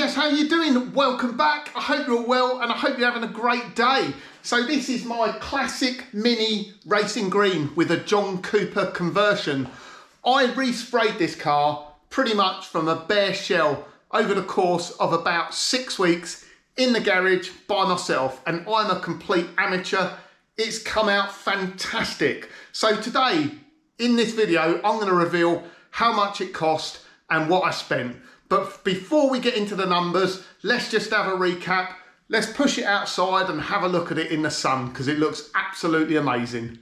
yes, how are you doing? Welcome back. I hope you're well and I hope you're having a great day. So this is my classic Mini Racing Green with a John Cooper conversion. I resprayed this car pretty much from a bare shell over the course of about 6 weeks in the garage by myself, and I'm a complete amateur. It's come out fantastic. So today in this video I'm going to reveal how much it cost and what I spent. But before we get into the numbers, let's just have a recap. Let's push it outside and have a look at it in the sun because it looks absolutely amazing.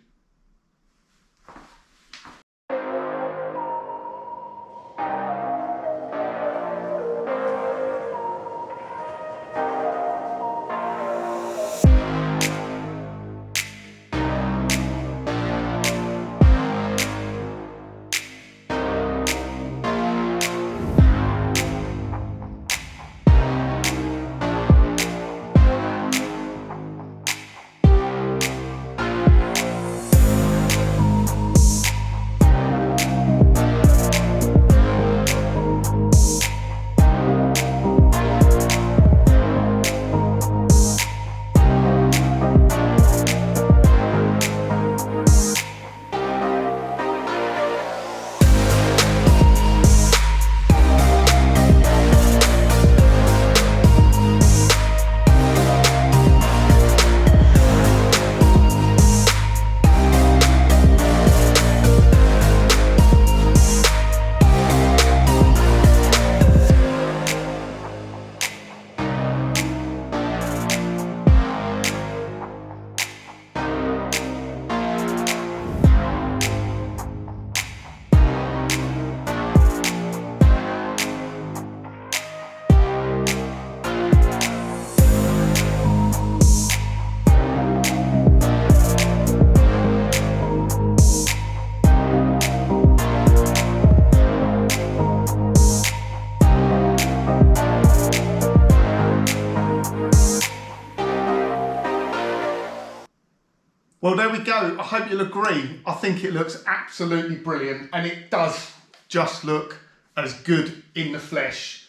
Well, there we go. I hope you'll agree. I think it looks absolutely brilliant, and it does just look as good in the flesh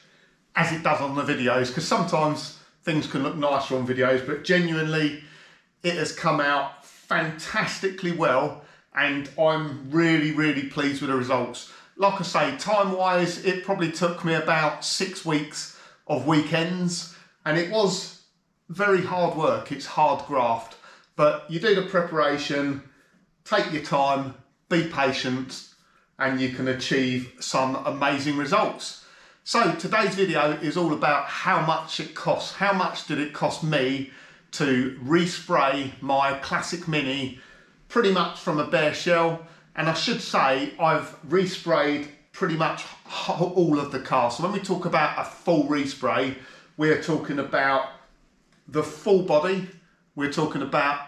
as it does on the videos, because sometimes things can look nicer on videos, but genuinely it has come out fantastically well, and I'm really pleased with the results. Like I say, time-wise, it probably took me about 6 weeks of weekends, and it was very hard work. It's hard graft. But you do the preparation, take your time, be patient, and you can achieve some amazing results. So today's video is all about how much it costs. How much did it cost me to respray my classic Mini pretty much from a bare shell? And I should say I've resprayed pretty much all of the car. So when we talk about a full respray, we're talking about the full body. We're talking about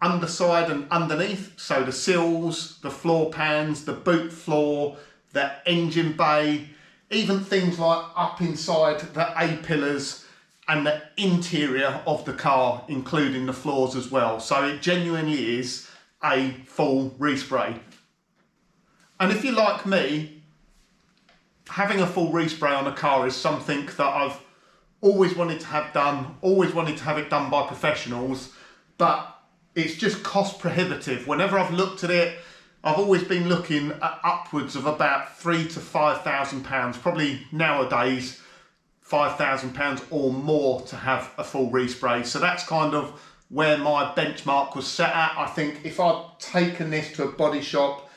underside and underneath, so the sills, the floor pans, the boot floor, the engine bay, even things like up inside the A-pillars and the interior of the car, including the floors as well. So it genuinely is a full respray. And if you're like me, having a full respray on a car is something that I've always wanted to have done, always wanted to have it done by professionals, but it's just cost prohibitive. Whenever I've looked at it, I've always been looking at upwards of about £3,000 to £5,000, probably nowadays £5,000 or more to have a full respray. So that's kind of where my benchmark was set at. I think if I'd taken this to a body shop,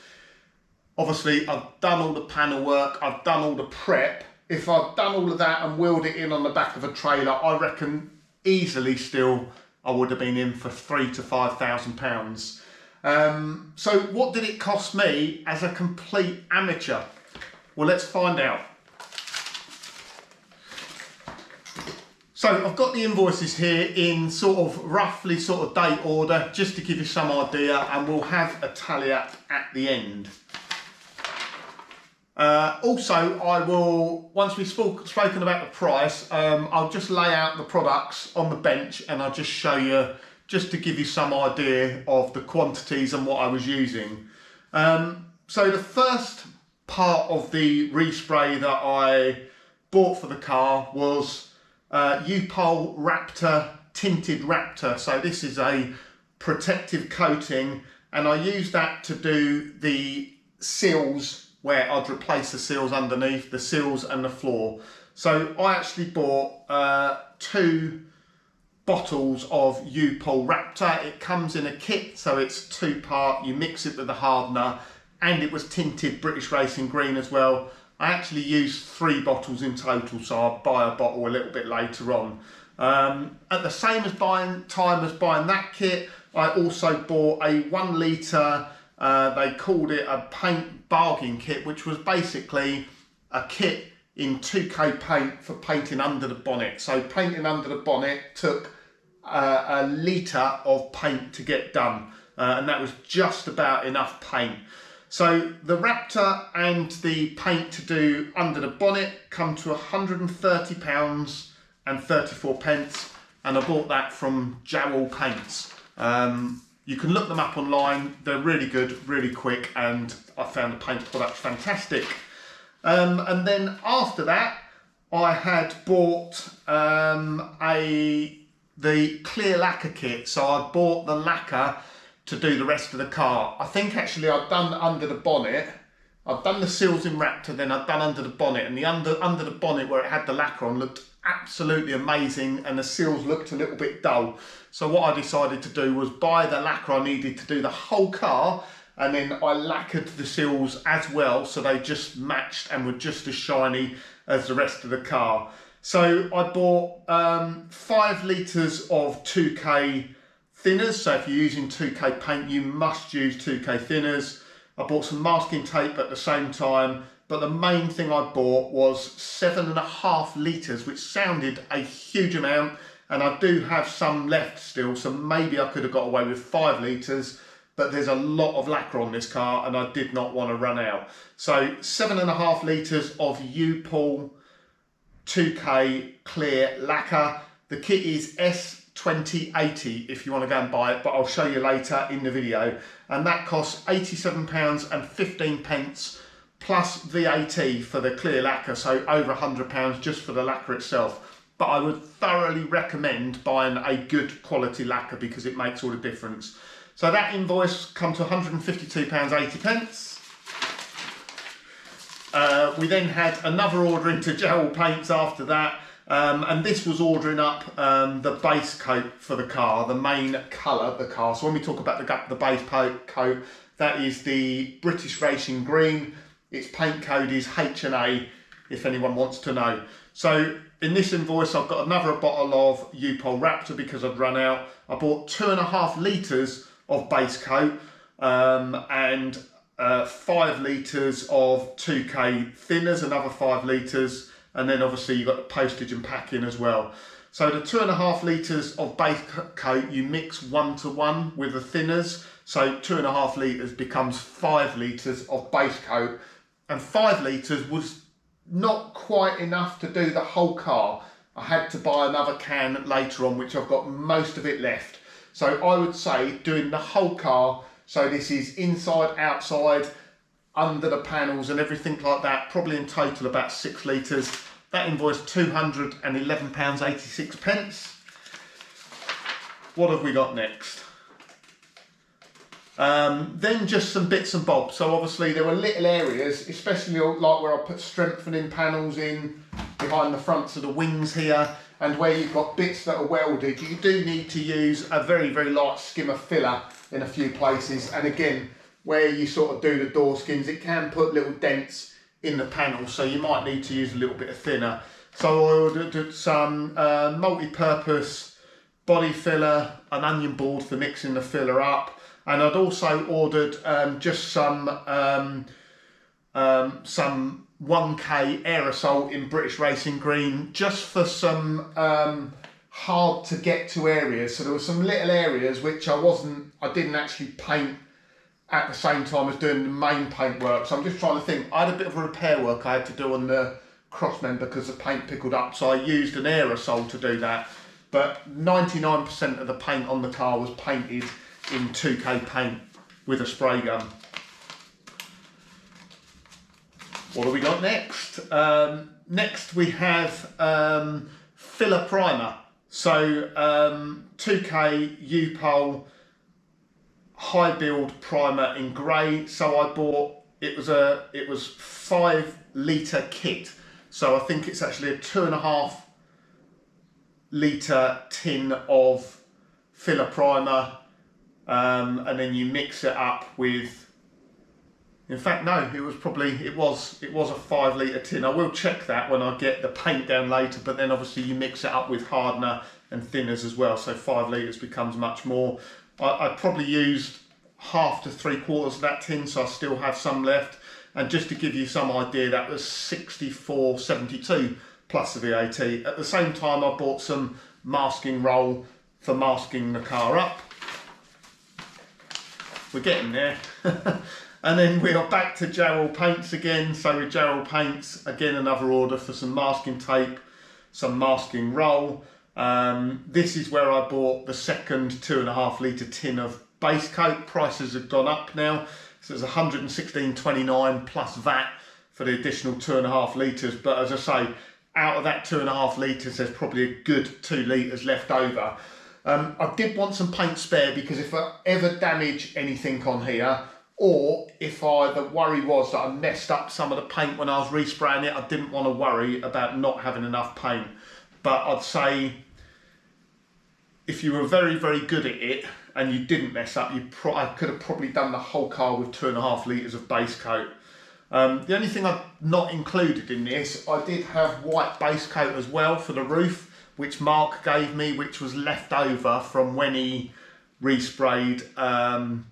obviously I've done all the panel work, I've done all the prep. If I'd done all of that and wheeled it in on the back of a trailer, I reckon easily still I would have been in for £3,000 to £5,000. So what did it cost me as a complete amateur? Well, let's find out. So I've got the invoices here in sort of roughly sort of date order, just to give you some idea, and we'll have a tally up at the end. Also, I will, once we've spoken about the price, I'll just lay out the products on the bench and I'll just show you, just to give you some idea of the quantities and what I was using. So the first part of the respray that I bought for the car was U-Pol Raptor Tinted Raptor. So this is a protective coating, and I used that to do the seals, where I'd replace the seals underneath, the seals and the floor. So I actually bought 2 bottles of U-Pol Raptor. It comes in a kit, so it's 2-part. You mix it with the hardener, and it was tinted British Racing Green as well. I actually used 3 bottles in total, so I'll buy a bottle a little bit later on. At the same time as buying that kit, I also bought a 1 litre, they called it a paint bargain kit, which was basically a kit in 2K paint for painting under the bonnet. So painting under the bonnet took a litre of paint to get done, and that was just about enough paint. So the Raptor and the paint to do under the bonnet come to £130 and 34 pence, and I bought that from Jowl Paints. You can look them up online, they're really good, really quick, and I found the paint product fantastic. And then after that, I had bought the clear lacquer kit. So I bought the lacquer to do the rest of the car. I think actually I've done under the bonnet. I've done the seals in Raptor, then I've done under the bonnet, and the under the bonnet where it had the lacquer on looked absolutely amazing, and the seals looked a little bit dull. So what I decided to do was buy the lacquer I needed to do the whole car, and then I lacquered the seals as well, so they just matched and were just as shiny as the rest of the car. So I bought 5 litres of 2K thinners. So if you're using 2K paint, you must use 2K thinners. I bought some masking tape at the same time, but the main thing I bought was 7.5 litres, which sounded a huge amount, and I do have some left still, so maybe I could have got away with 5 litres, but there's a lot of lacquer on this car and I did not want to run out. So 7.5 litres of U-Pol 2K clear lacquer. The kit is S2080 if you want to go and buy it, but I'll show you later in the video. And that costs £87 and 15 pence plus VAT for the clear lacquer, so over £100 just for the lacquer itself. But I would thoroughly recommend buying a good quality lacquer because it makes all the difference. So that invoice come to £152.80. We then had another order into Jowl Paints after that, and this was ordering up the base coat for the car, the main colour of the car. So when we talk about the base coat, that is the British Racing Green. Its paint code is H&A, if anyone wants to know. So in this invoice, I've got another bottle of U-Pol Raptor because I've run out. I bought 2.5 litres of base coat and 5 litres of 2K thinners, another 5 litres, and then obviously you've got the postage and packing as well. So the 2.5 litres of base coat you mix 1 to 1 with the thinners, so 2.5 litres becomes 5 litres of base coat, and 5 litres was not quite enough to do the whole car. I had to buy another can later on, which I've got most of it left. So I would say doing the whole car, so this is inside, outside, under the panels and everything like that, probably in total about 6 litres. That invoice £211.86. What have we got next? Then just some bits and bobs. So obviously there were little areas, especially like where I put strengthening panels in behind the fronts of the wings here, and where you've got bits that are welded. You do need to use a very, very light skimmer filler in a few places, and again where you sort of do the door skins, it can put little dents in the panel, so you might need to use a little bit of thinner. So I ordered some multi-purpose body filler, an onion board for mixing the filler up, and I'd also ordered just some 1K aerosol in British Racing Green, just for some hard to get to areas. So there were some little areas which I didn't actually paint at the same time as doing the main paint work. So I'm just trying to think. I had a bit of repair work I had to do on the cross member because the paint pickled up, so I used an aerosol to do that. But 99% of the paint on the car was painted in 2K paint with a spray gun. What have we got next? Next we have filler primer. So 2K U-Pole high build primer in grey. So I bought, it was 5 litre kit. So I think it's actually a 2.5 litre tin of filler primer, and then you mix it up with, in fact no, it was a 5 litre tin. I will check that when I get the paint down later, but then obviously you mix it up with hardener and thinners as well, so 5 litres becomes much more. I probably used half to 3/4 of that tin, so I still have some left. And just to give you some idea, that was $64.72 plus the VAT. At the same time, I bought some masking roll for masking the car up. We're getting there. And then we are back to Jarrell paints again. So with Jarrell paints, again another order for some masking tape, some masking roll. This is where I bought the second 2.5 litre tin of base coat. Prices have gone up now. So it's $116.29 plus VAT for the additional 2.5 litres. But as I say, out of that 2.5 litres, there's probably a good 2 litres left over. I did want some paint spare, because if I ever damage anything on here, or if the worry was that I messed up some of the paint when I was respraying it, I didn't want to worry about not having enough paint. But I'd say if you were very, very good at it and you didn't mess up, I could have probably done the whole car with 2.5 litres of base coat. The only thing I've not included in this, I did have white base coat as well for the roof, which Mark gave me, which was left over from when he resprayed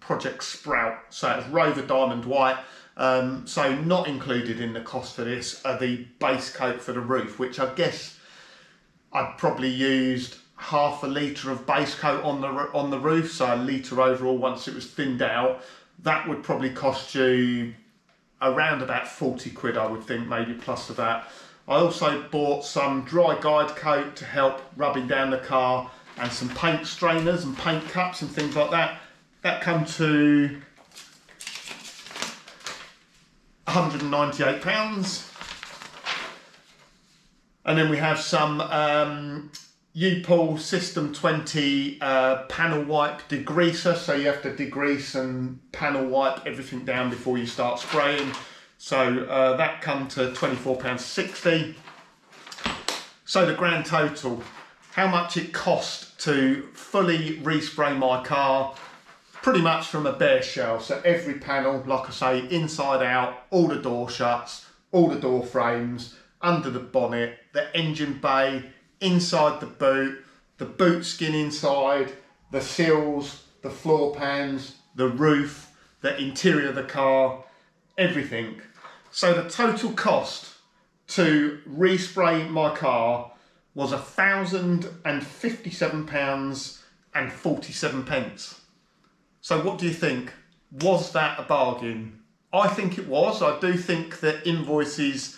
Project Sprout. So it's Rover Diamond White. So not included in the cost for this are the base coat for the roof, which I guess I'd probably used half a litre of base coat on the roof, so a litre overall once it was thinned out. That would probably cost you around about 40 quid, I would think, maybe plus of that. I also bought some dry guide coat to help rubbing down the car, and some paint strainers and paint cups and things like that. That come to £198. And then we have some U-Pole System 20 panel wipe degreaser. So you have to degrease and panel wipe everything down before you start spraying. So that come to £24.60. So the grand total, how much it cost to fully respray my car, pretty much from a bare shell. So every panel, like I say, inside out, all the door shuts, all the door frames, under the bonnet, the engine bay, inside the boot skin inside, the sills, the floor pans, the roof, the interior of the car, everything. So the total cost to respray my car was £1,057.47. So what do you think? Was that a bargain? I think it was. I do think that invoices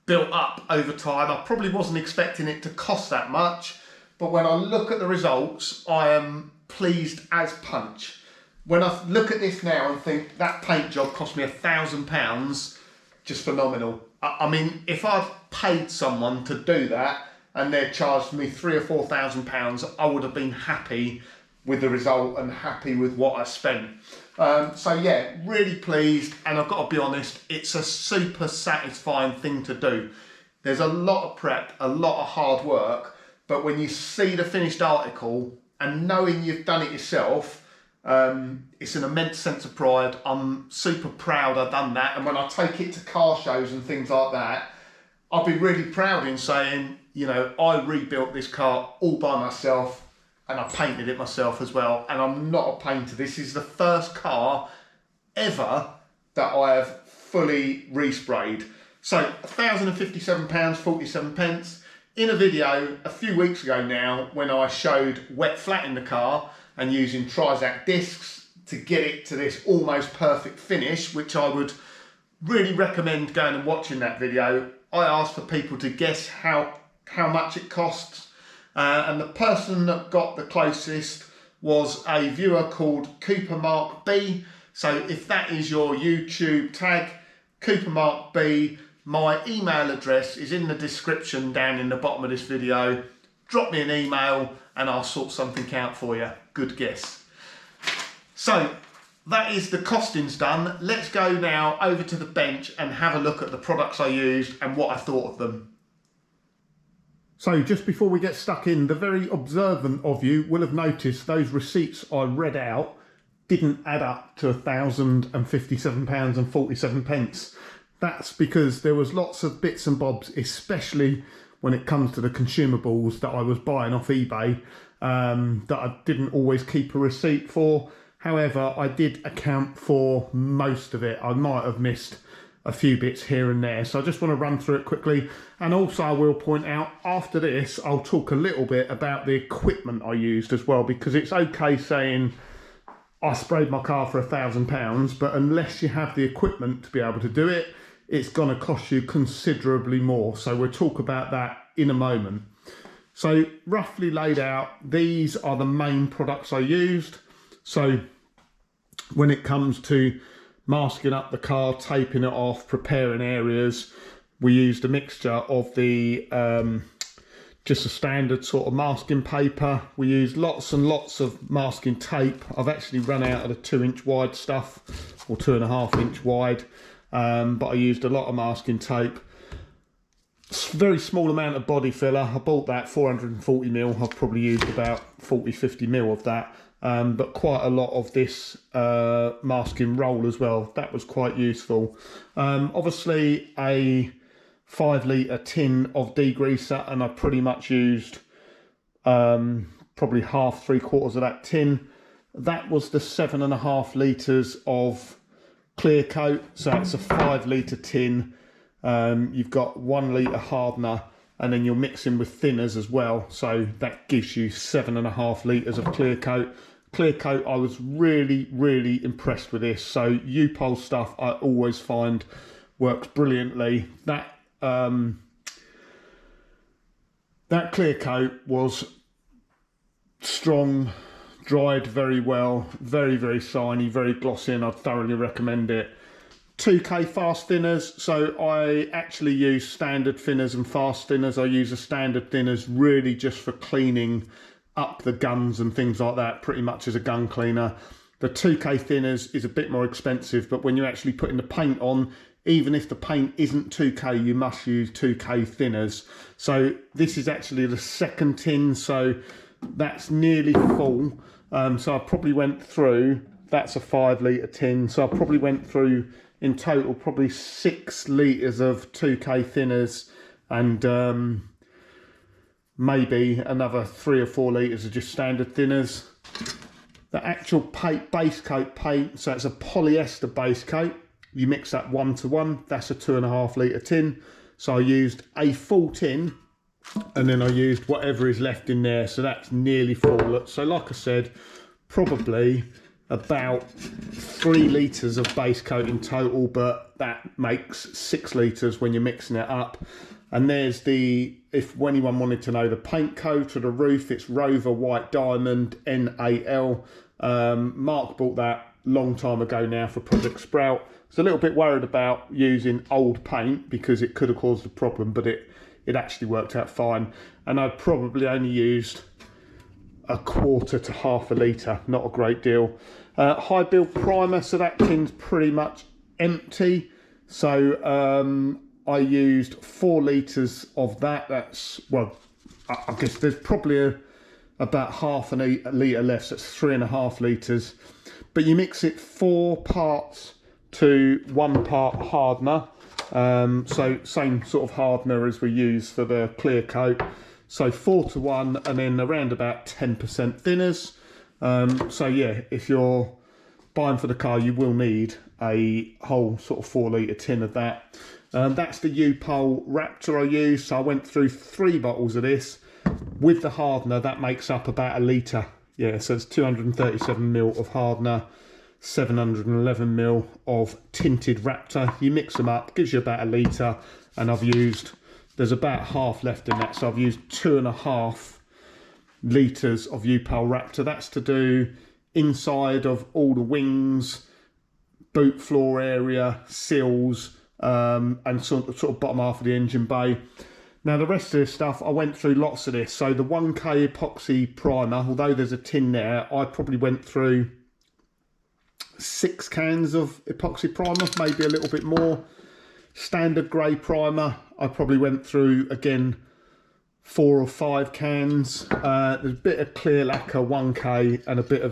built up over time. I probably wasn't expecting it to cost that much, but when I look at the results, I am pleased as punch. When I look at this now and think that paint job cost me £1,000, just phenomenal. I mean, if I'd paid someone to do that and they'd charged me £3,000 or £4,000, I would have been happy with the result and happy with what I spent. So yeah, really pleased, and I've got to be honest, it's a super satisfying thing to do. There's a lot of prep, a lot of hard work, but when you see the finished article and knowing you've done it yourself, it's an immense sense of pride. I'm super proud I've done that, and when I take it to car shows and things like that, I'll be really proud in saying, you know, I rebuilt this car all by myself, and I painted it myself as well, and I'm not a painter. This is the first car ever that I have fully resprayed. So £1,057.47. In a video a few weeks ago now, when I showed wet flatting the car and using Trizac discs to get it to this almost perfect finish, which I would really recommend going and watching that video, I asked for people to guess how much it costs. And the person that got the closest was a viewer called Cooper Mark B. So if that is your YouTube tag, Cooper Mark B, my email address is in the description down in the bottom of this video. Drop me an email and I'll sort something out for you. Good guess. So that is the costings done. Let's go now over to the bench and have a look at the products I used and what I thought of them. So just before we get stuck in, the very observant of you will have noticed those receipts I read out didn't add up to £1,057.47. That's because there was lots of bits and bobs, especially when it comes to the consumables that I was buying off eBay, that I didn't always keep a receipt for. However, I did account for most of it. I might have missed a few bits here and there. So I just want to run through it quickly. And also I will point out, after this, I'll talk a little bit about the equipment I used as well, because it's okay saying I sprayed my car for £1,000, but unless you have the equipment to be able to do it, it's going to cost you considerably more. So we'll talk about that in a moment. So roughly laid out, these are the main products I used. So when it comes to masking up the car, taping it off, preparing areas, we used a mixture of the just a standard sort of masking paper. We used lots and lots of masking tape. I've actually run out of the 2-inch wide stuff, or 2.5-inch wide, but I used a lot of masking tape. Very small amount of body filler. I bought that 440ml. I've probably used about 40-50ml of that. But quite a lot of this masking roll as well. That was quite useful. Obviously a 5-litre tin of degreaser, and I pretty much used probably half, 3/4 of that tin. That was the 7.5 litres of clear coat. So it's a 5-litre tin. You've got 1 litre hardener, and then you're mixing with thinners as well. So that gives you 7.5 litres of clear coat. Clear coat, I was really, really impressed with this. So U-Pole stuff I always find works brilliantly. That clear coat was strong, dried very well, very, very shiny, very glossy, and I'd thoroughly recommend it. 2K fast thinners, so I actually use standard thinners and fast thinners. I use a standard thinners really just for cleaning up the guns and things like that, pretty much as a gun cleaner. The 2K thinners is a bit more expensive, but when you're actually putting the paint on, even if the paint isn't 2K, you must use 2K thinners. So this is actually the second tin, so that's nearly full. So I probably went through, that's a 5-litre tin, so I probably went through in total probably 6 litres of 2K thinners, and maybe another 3 or 4 litres of just standard thinners. The actual base coat paint, so it's a polyester base coat. You mix that 1-to-1, that's a 2.5 litre tin. So I used a full tin, and then I used whatever is left in there, so that's nearly full. So like I said, probably about 3 litres of base coat in total, but that makes 6 litres when you're mixing it up. And there's the, if anyone wanted to know the paint code for the roof, it's Rover White Diamond NAL. Mark bought that long time ago now for Project Sprout. I was a little bit worried about using old paint because it could have caused a problem, but it actually worked out fine. And I probably only used 1/4 to 1/2 litre, not a great deal. High build primer, so that tin's pretty much empty. So I used 4 litres of that. That's, well, I guess there's probably about 1/2 litre left, so it's 3.5 litres. But you mix it 4 parts to 1 part hardener. So same sort of hardener as we use for the clear coat. So 4-to-1, and then around about 10% thinners. So yeah, if you're buying for the car, you will need a whole sort of 4-litre tin of that. That's the U-Pole Raptor I used. So I went through 3 bottles of this. With the hardener, that makes up about 1 litre. Yeah, so it's 237ml of hardener, 711ml of tinted Raptor. You mix them up, gives you about 1 litre, and I've used, there's about half left in that, so I've used 2.5 litres of U-Pole Raptor. That's to do inside of all the wings, boot floor area, sills, and sort of bottom half of the engine bay. Now the rest of this stuff, I went through lots of this. So the 1K epoxy primer, although there's a tin there, I probably went through 6 cans of epoxy primer, maybe a little bit more. Standard grey primer, I probably went through, again, 4 or 5 cans. There's a bit of clear lacquer, 1K, and a bit of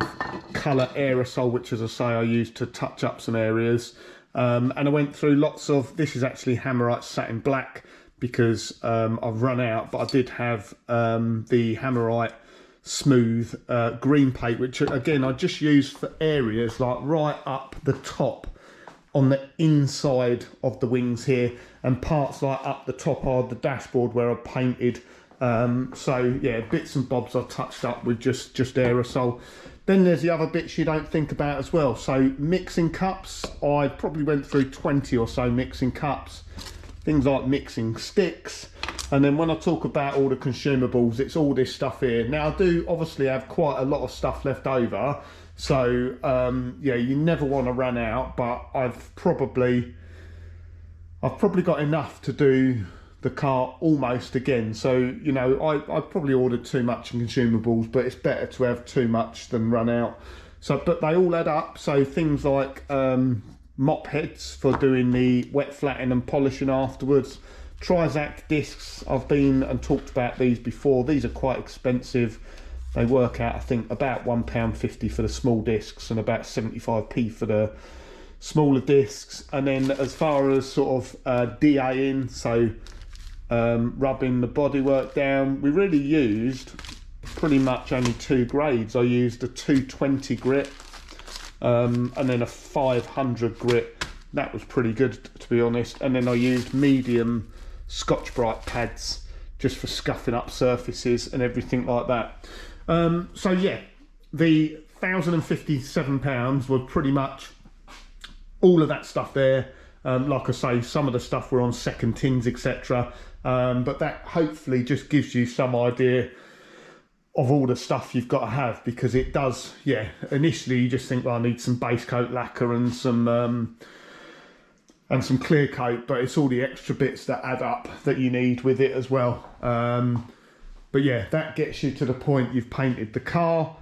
colour aerosol, which, as I say, I used to touch up some areas. And I went through lots of, this is actually Hammerite Satin Black, because I've run out, but I did have the Hammerite Smooth green paint, which again I just used for areas like right up the top on the inside of the wings here, and parts like up the top of the dashboard where I painted. So yeah, bits and bobs I touched up with just aerosol. Then there's the other bits you don't think about as well. So mixing cups, I probably went through 20 or so mixing cups. Things like mixing sticks. And then when I talk about all the consumables, it's all this stuff here. Now I do obviously have quite a lot of stuff left over. So yeah, you never want to run out, but I've probably got enough to do the car almost again. So, you know, I probably ordered too much in consumables, but it's better to have too much than run out. So, but they all add up. So things like mop heads for doing the wet flattening and polishing afterwards. Trizact discs, I've been and talked about these before. These are quite expensive. They work out, I think, about £1.50 for the small discs and about 75p for the smaller discs. And then as far as sort of DAing, so rubbing the bodywork down, we really used pretty much only 2 grades. I used a 220 grit and then a 500 grit. That was pretty good, to be honest. And then I used medium Scotch-Brite pads just for scuffing up surfaces and everything like that. So yeah, the £1,057 were pretty much all of that stuff there. Like I say, some of the stuff were on second tins, etc. But that hopefully just gives you some idea of all the stuff you've got to have, because it does, yeah, initially you just think, well, I need some base coat lacquer and some clear coat, but it's all the extra bits that add up that you need with it as well. But yeah, that gets you to the point you've painted the car.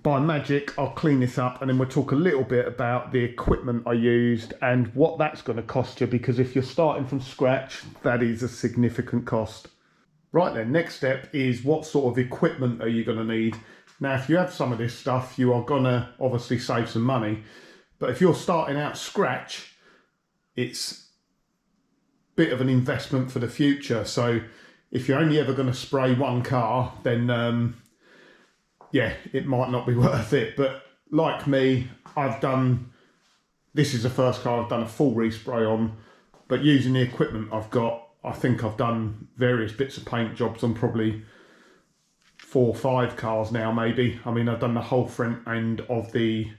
By magic, I'll clean this up and then we'll talk a little bit about the equipment I used and what that's going to cost you, because if you're starting from scratch, that is a significant cost. Right then, next step is what sort of equipment are you going to need? Now, if you have some of this stuff, you are going to obviously save some money. But if you're starting out scratch, it's a bit of an investment for the future. So if you're only ever going to spray one car, then yeah, it might not be worth it. But like me, this is the first car I've done a full respray on, but using the equipment I've got, I think I've done various bits of paint jobs on probably 4 or 5 cars now, maybe. I mean, I've done the whole front end of the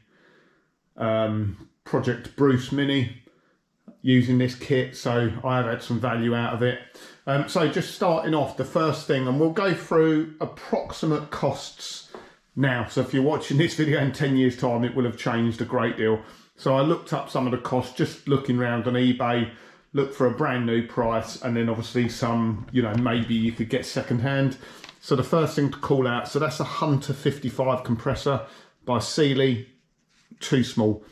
Project Bruce Mini using this kit, so I have had some value out of it. So just starting off, the first thing, and we'll go through approximate costs now. So if you're watching this video in 10 years time, it will have changed a great deal. So I looked up some of the costs, just looking around on eBay, looked for a brand new price, and then obviously some, you know, maybe you could get second hand. So the first thing to call out, so that's a Hunter 55 compressor by Sealy, too small.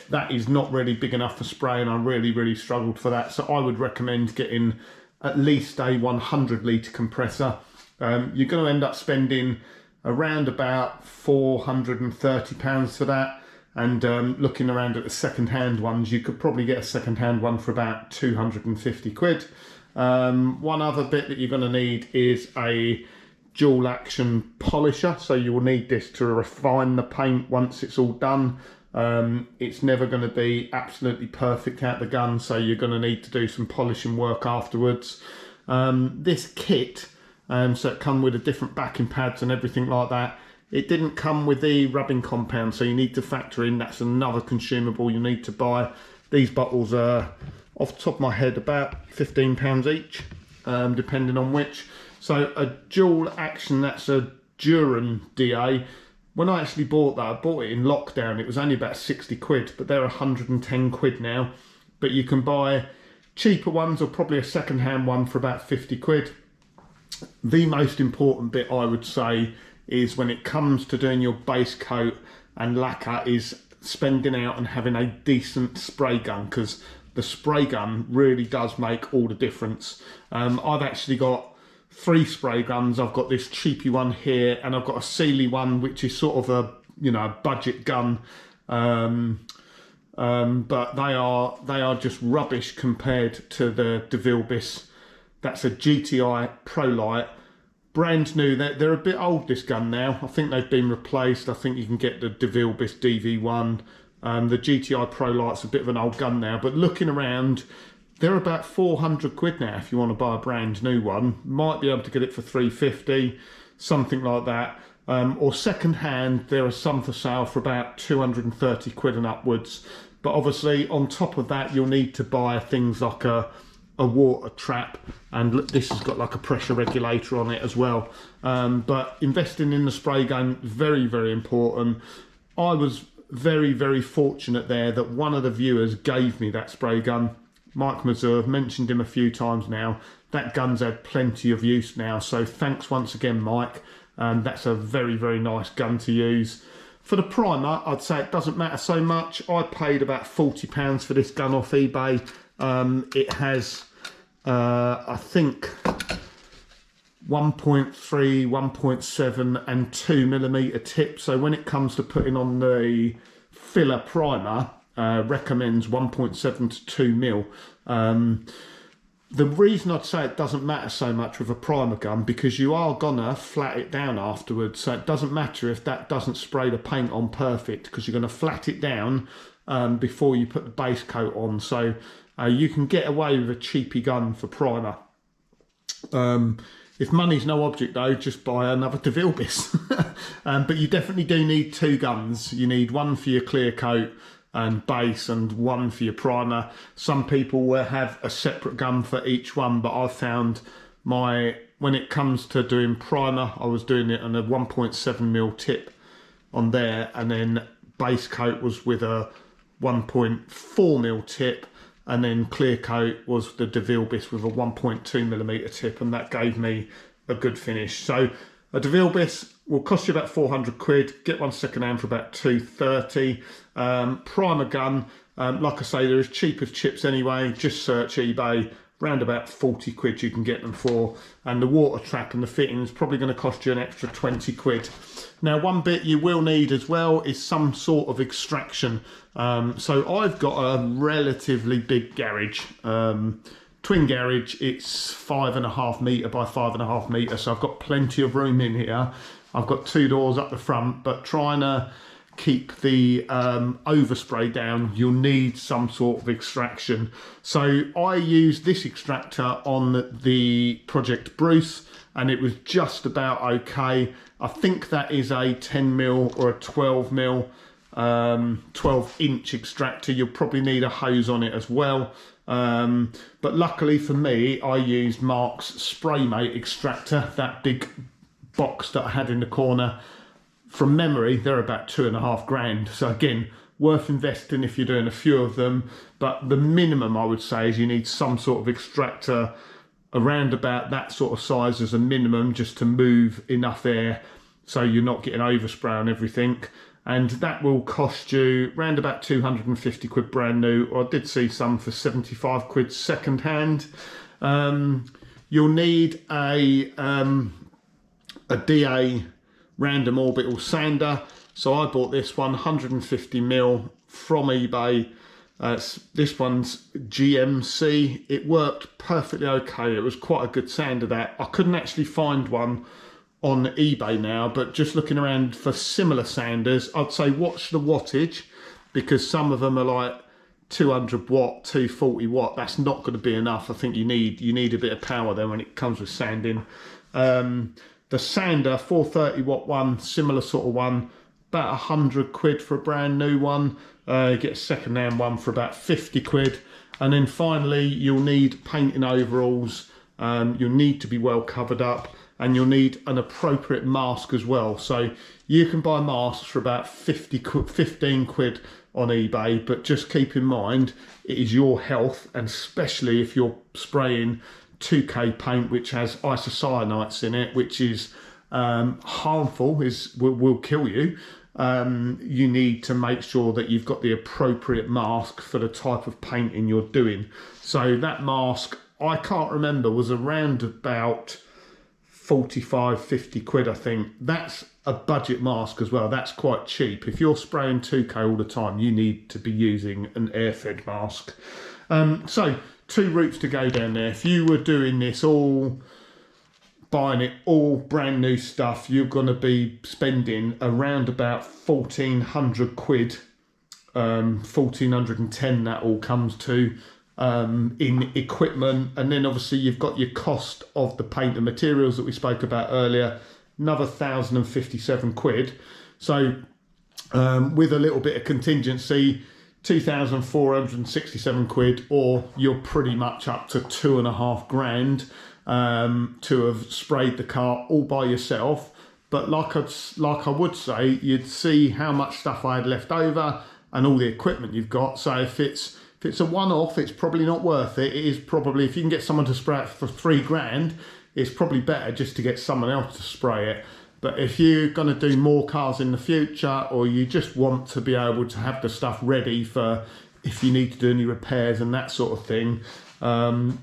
That is not really big enough for spray, and I really struggled for that. So I would recommend getting at least a 100 litre compressor. You're going to end up spending around about £430 for that. And looking around at the second-hand ones, you could probably get a second-hand one for about 250 quid. One other bit that you're going to need is a dual action polisher. So you will need this to refine the paint once it's all done. It's never going to be absolutely perfect out the gun, so you're going to need to do some polishing work afterwards. This kit, so it comes with a different backing pads and everything like that. It didn't come with the rubbing compound, so you need to factor in that's another consumable you need to buy. These bottles are, off the top of my head, about £15 each, depending on which. So a dual action, that's a Duran DA. When I actually bought that, I bought it in lockdown. It was only about 60 quid, but they're 110 quid now. but you can buy cheaper ones or probably a second-hand one for about 50 quid. The most important bit, I would say, is when it comes to doing your base coat and lacquer is spending out and having a decent spray gun, because the spray gun really does make all the difference. I've actually got 3 spray guns. I've got this cheapy one here, and I've got a Sealy one, which is sort of a, you know, a budget gun. But they are just rubbish compared to the DeVille Bis. That's a GTI Pro Light, brand new. They're a bit old, this gun now. I think they've been replaced. I think you can get the DeVille Bis DV1. The GTI Pro Light's a bit of an old gun now, but looking around, they're about 400 quid now if you want to buy a brand new one. Might be able to get it for 350, something like that. Or second hand, there are some for sale for about 230 quid and upwards. But obviously on top of that, you'll need to buy things like a water trap, and this has got like a pressure regulator on it as well. But investing in the spray gun, very, very important. I was very, very fortunate there that one of the viewers gave me that spray gun. Mike Mazur, I've mentioned him a few times now. That gun's had plenty of use now, so thanks once again, Mike. That's a very, very nice gun to use. For the primer, I'd say it doesn't matter so much. I paid about £40 for this gun off eBay. It has, I think, 1.3, 1.7 and 2mm tip. So when it comes to putting on the filler primer, recommends 1.7 to 2mm. The reason I'd say it doesn't matter so much with a primer gun, because you are gonna flat it down afterwards. So it doesn't matter if that doesn't spray the paint on perfect, because you're gonna flat it down before you put the base coat on. So you can get away with a cheapy gun for primer. If money's no object though, just buy another DeVille Bis. But you definitely do need 2 guns. You need one for your clear coat and base, and one for your primer. Some people will have a separate gun for each one, but I've found when it comes to doing primer, I was doing it on a 1.7mm tip on there, and then base coat was with a 1.4mm tip, and then clear coat was the DeVille Bis with a 1.2mm tip, and that gave me a good finish. So a DeVille Bis will cost you about 400 quid. Get one second hand for about 230. Primer gun, like I say, they're as cheap as chips anyway. Just search eBay, round about 40 quid you can get them for. And the water trap and the fitting is probably going to cost you an extra 20 quid. Now, one bit you will need as well is some sort of extraction. So I've got a relatively big garage. Twin garage, it's 5.5 metre by 5.5 metre, so I've got plenty of room in here. I've got 2 doors up the front, but trying to keep the overspray down, you'll need some sort of extraction. So I used this extractor on the Project Bruce, and it was just about okay. I think that is a 10mm or a 12mm, 12-inch extractor. You'll probably need a hose on it as well. But luckily for me, I used Mark's Spraymate extractor, that big box that I had in the corner. From memory, they're about 2.5 grand. So again, worth investing if you're doing a few of them. But the minimum I would say is you need some sort of extractor around about that sort of size as a minimum, just to move enough air so you're not getting overspray on everything. And that will cost you around about 250 quid brand new, or I did see some for 75 quid second hand. You'll need a DA random orbital sander. So I bought this one, 150mm from eBay. This one's GMC. It worked perfectly okay. It was quite a good sander that. I couldn't actually find one on eBay now, but just looking around for similar sanders, I'd say watch the wattage, because some of them are like 200 watt, 240 watt. That's not going to be enough. I think you need a bit of power then when it comes with sanding. The sander, 430 watt one, similar sort of one, about 100 quid for a brand new one. You get a second hand one for about 50 quid. And then finally, you'll need painting overalls. You'll need to be well covered up. and you'll need an appropriate mask as well. So you can buy masks for about 15 quid on eBay, but just keep in mind it is your health, and especially if you're spraying 2K paint which has isocyanates in it, which is harmful, will kill you. You need to make sure that you've got the appropriate mask for the type of painting you're doing. So that mask, I can't remember, was around about 45-50 quid, I think. That's a budget mask as well. That's quite cheap. If you're spraying 2K all the time, you need to be using an air-fed mask. So 2 routes to go down there. If you were doing this all, buying it all brand new stuff, you're going to be spending around about 1,400 quid, 1,410 that all comes to, in equipment. And then obviously you've got your cost of the paint and materials that we spoke about earlier, another 1,057 quid. So with a little bit of contingency, 2,467 quid, or you're pretty much up to 2.5 grand to have sprayed the car all by yourself. But like I would say, you'd see how much stuff I had left over and all the equipment you've got. So if it's a one-off, it's probably not worth it. It is probably, if you can get someone to spray it for 3 grand, it's probably better just to get someone else to spray it. But if you're going to do more cars in the future, or you just want to be able to have the stuff ready for if you need to do any repairs and that sort of thing,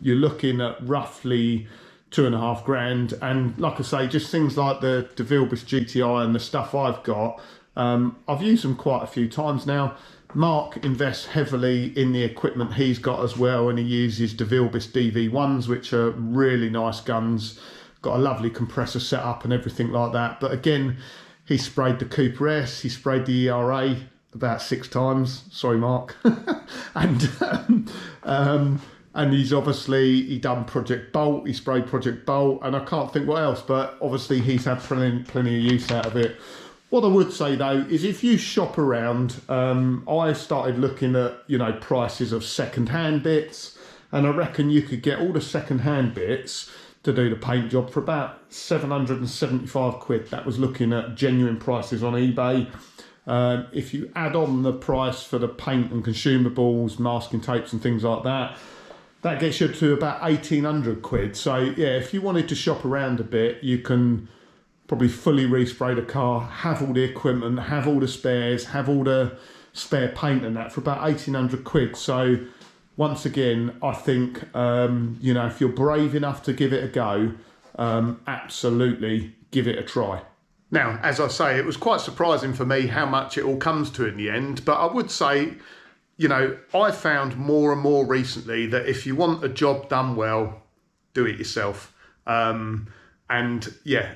you're looking at roughly 2.5 grand. And like I say, just things like the DeVilbiss GTI and the stuff I've got, I've used them quite a few times now. Mark invests heavily in the equipment he's got as well, and he uses DeVilbiss DV1s, which are really nice guns, got a lovely compressor setup and everything like that. But again, he sprayed the Cooper S, he sprayed the ERA about 6 times, sorry Mark, and he's obviously, he done Project Bolt, he sprayed Project Bolt, and I can't think what else, but obviously he's had plenty of use out of it. What I would say though is, if you shop around, I started looking at, you know, prices of second-hand bits, and I reckon you could get all the second-hand bits to do the paint job for about 775 quid. That was looking at genuine prices on eBay. If you add on the price for the paint and consumables, masking tapes and things like that, that gets you to about 1,800 quid. So yeah, if you wanted to shop around a bit, you can probably fully respray the car, have all the equipment, have all the spares, have all the spare paint and that for about 1,800 quid. So once again, I think, you know, if you're brave enough to give it a go, absolutely give it a try. Now, as I say, it was quite surprising for me how much it all comes to in the end, but I would say, you know, I found more and more recently that if you want a job done well, do it yourself. And yeah,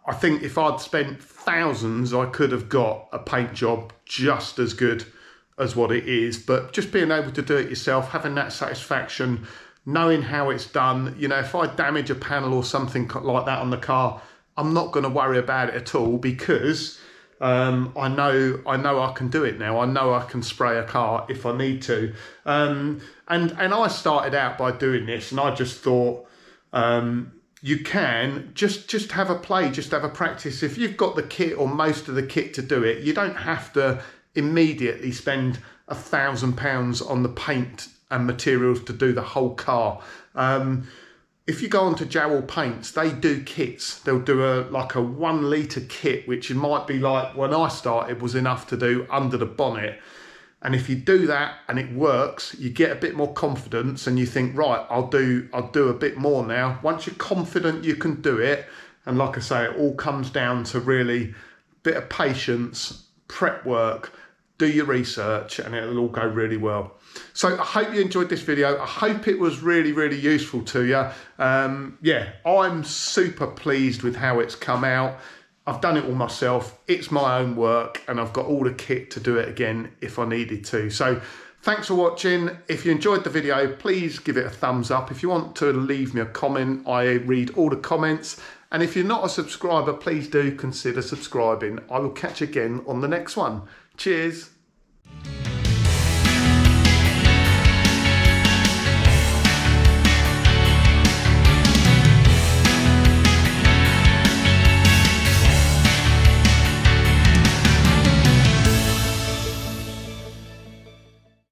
I think if I'd spent thousands, I could have got a paint job just as good as what it is. But just being able to do it yourself, having that satisfaction, knowing how it's done, you know, if I damage a panel or something like that on the car, I'm not going to worry about it at all, because I know I can do it now. I know I can spray a car if I need to. And I started out by doing this, and I just thought, you can just have a play, just have a practice. If you've got the kit or most of the kit to do it, you don't have to immediately spend £1,000 on the paint and materials to do the whole car. If you go onto Jowl Paints, they do kits. They'll do like a 1 litre kit, which it might be like, when I started, was enough to do under the bonnet. And if you do that and it works, you get a bit more confidence, and you think, right, I'll do a bit more now. Once you're confident you can do it, and like I say, it all comes down to really bit of patience, prep work, do your research, and it'll all go really well. So I hope you enjoyed this video. I hope it was really, really useful to you. Yeah, I'm super pleased with how it's come out. I've done it all myself. It's my own work, and I've got all the kit to do it again if I needed to. So thanks for watching. If you enjoyed the video, please give it a thumbs up. If you want to leave me a comment, I read all the comments. And if you're not a subscriber, please do consider subscribing. I will catch you again on the next one. Cheers.